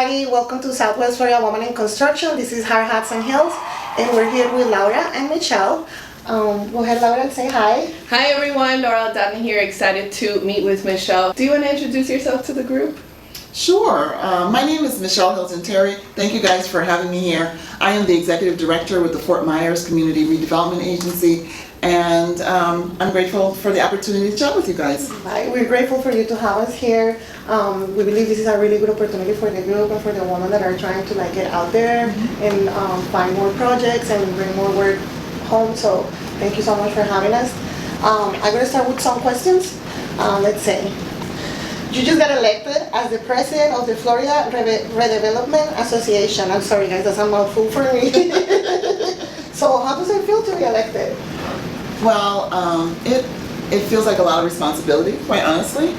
everybody, welcome to Southwest Florida Women in Construction. This is Hard Hats and Hills, and we're here with Laura and Michelle. Go ahead, Laura, and say hi. Hi everyone, Laura Aldana here, excited to meet with Michelle. Do you want to introduce yourself to the group? Sure. My name is Michelle Hilton Terry. Thank you guys for having me here. I am the Executive Director with the Fort Myers Community Redevelopment Agency, and I'm grateful for the opportunity to chat with you guys. Hi, we're grateful for you to have us here. We believe this is a really good opportunity for the group and for the women that are trying to get out there and find more projects and bring more work home. So thank you so much for having us. I'm going to start with some questions. Let's say, you just got elected as the president of the Florida Redevelopment Association. I'm sorry guys, that's a mouthful for me. So how does it feel to be elected? Well, it feels like a lot of responsibility, quite honestly.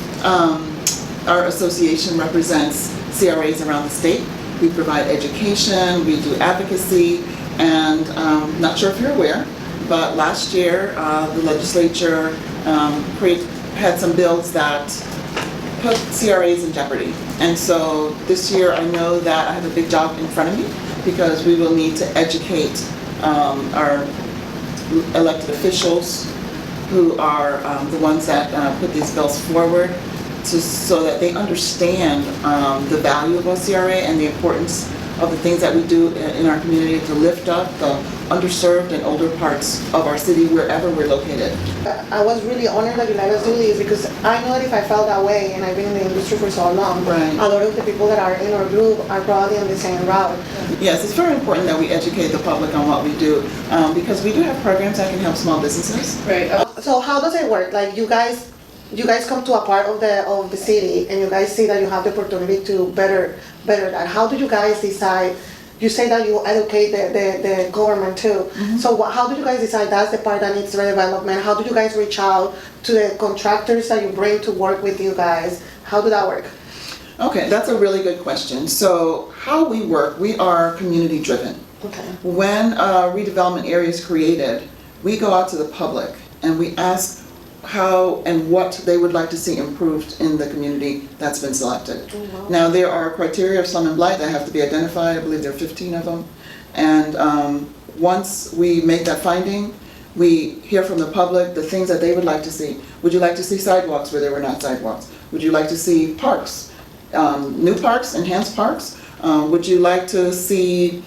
Our association represents CRAs around the state. We provide education, we do advocacy, and not sure if you're aware, but last year the legislature had some bills that put CRAs in jeopardy. And so this year I know that I have a big job in front of me because we will need to educate our elected officials who are the ones that put these bills forward so that they understand the value of a CRA and the importance of the things that we do in our community to lift up the underserved and older parts of our city wherever we're located. I was really honored that you let us do this because I know that if I felt that way, and I've been in the industry for so long, right, a lot of the people that are in our group are probably on the same route. Yes, it's very important that we educate the public on what we do because we do have programs that can help small businesses. Right. So how does it work? Like you guys come to a part of the city and you guys see that you have the opportunity to better that. How do you guys decide? You say that you educate the government too. Mm-hmm. So how do you guys decide that's the part that needs redevelopment? How do you guys reach out to the contractors that you bring to work with you guys? How do that work? Okay, that's a really good question. So how we work, we are community driven. Okay. When a redevelopment area is created, we go out to the public and we ask how and what they would like to see improved in the community that's been selected. Oh, wow. Now there are criteria of slum and blight that have to be identified. I believe there are 15 of them. And once we make that finding, we hear from the public the things that they would like to see. Would you like to see sidewalks where there were not sidewalks? Would you like to see parks, new parks, enhanced parks? Would you like to see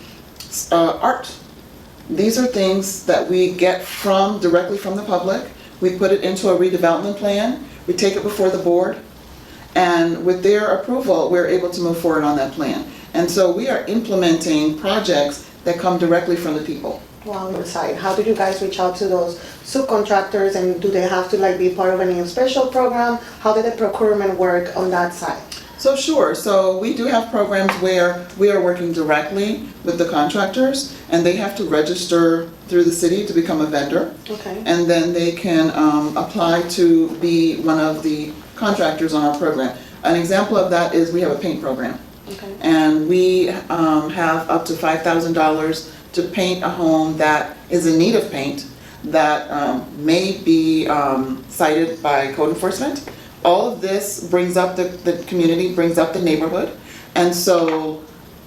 art? These are things that we get directly from the public. We put it into a redevelopment plan, we take it before the board, and with their approval, we're able to move forward on that plan. And so we are implementing projects that come directly from the people. Wow, inside. How do you guys reach out to those subcontractors, and do they have to be part of any special program? How did the procurement work on that side? So sure, so we do have programs where we are working directly with the contractors and they have to register through the city to become a vendor. Okay. And then they can apply to be one of the contractors on our program. An example of that is we have a paint program. Okay. And we have up to $5,000 to paint a home that is in need of paint that may be cited by code enforcement. All of this brings up the community, brings up the neighborhood, and so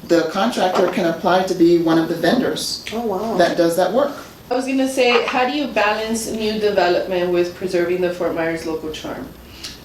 the contractor can apply to be one of the vendors that does that work. I was going to say, how do you balance new development with preserving the Fort Myers local charm?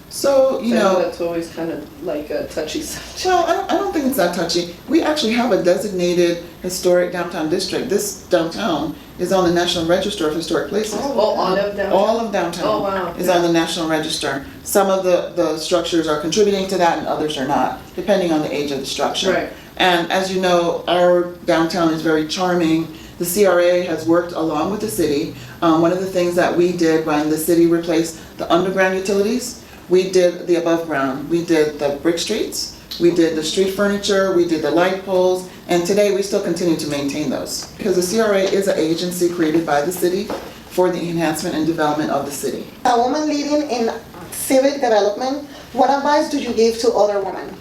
So, you know, that's always kind of like a touchy subject. Well, I don't think it's that touchy. We actually have a designated historic downtown district. This downtown is on the National Register of Historic Places. Oh, all of downtown? All of downtown is on the National Register. Some of the structures are contributing to that and others are not, depending on the age of the structure. Right. And as you know, our downtown is very charming. The CRA has worked along with the city. One of the things that we did when the city replaced the underground utilities, we did the above ground. We did the brick streets, we did the street furniture, we did the light poles, and today we still continue to maintain those. Because the CRA is an agency created by the city for the enhancement and development of the city. A woman leading in civic development, what advice do you give to other women?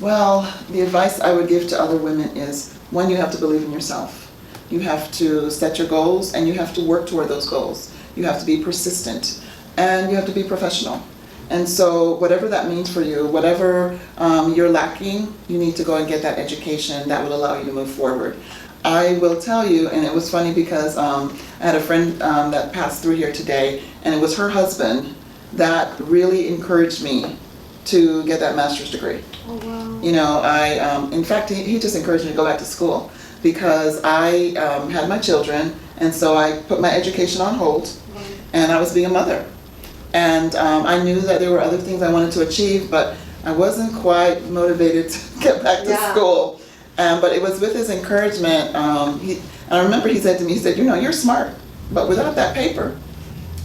Well, the advice I would give to other women is, one, you have to believe in yourself. You have to set your goals and you have to work toward those goals. You have to be persistent and you have to be professional. And so whatever that means for you, whatever you're lacking, you need to go and get that education that will allow you to move forward. I will tell you, and it was funny because I had a friend that passed through here today, and it was her husband that really encouraged me to get that master's degree. Oh, wow. You know, in fact, he just encouraged me to go back to school because I had my children, and so I put my education on hold, and I was being a mother. And I knew that there were other things I wanted to achieve, but I wasn't quite motivated to get back to school. But it was with his encouragement. I remember he said to me, he said, you know, you're smart, but without that paper,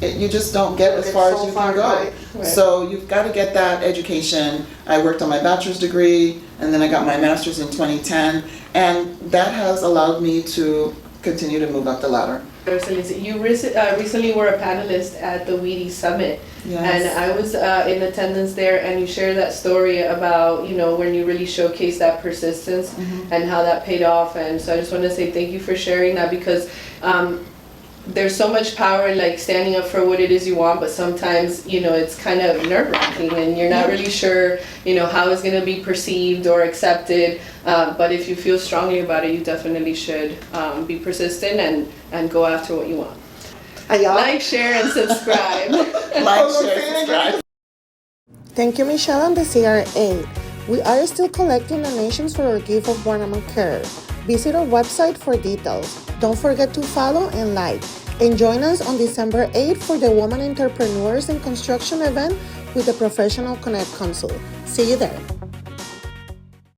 you just don't get as far as you can go. Right. So you've got to get that education. I worked on my bachelor's degree, and then I got my master's in 2010, and that has allowed me to continue to move up the ladder. You recently were a panelist at the WIC Summit, and I was in attendance there, and you shared that story about, you know, when you really showcased that persistence and how that paid off. And so I just want to say thank you for sharing that, because there's so much power in like standing up for what it is you want, but sometimes, you know, it's kind of nerve-wracking and you're not really sure, you know, how it's going to be perceived or accepted. But if you feel strongly about it, you definitely should be persistent and go after what you want. Like, share, and subscribe. Like, share, subscribe. Thank you, Michelle and the CRA. We are still collecting donations for our gift of Guantanamo Care. Visit our website for details. Don't forget to follow and like. And join us on December 8th for the Women Entrepreneurs in Construction event with the Professional Connect Council. See you there.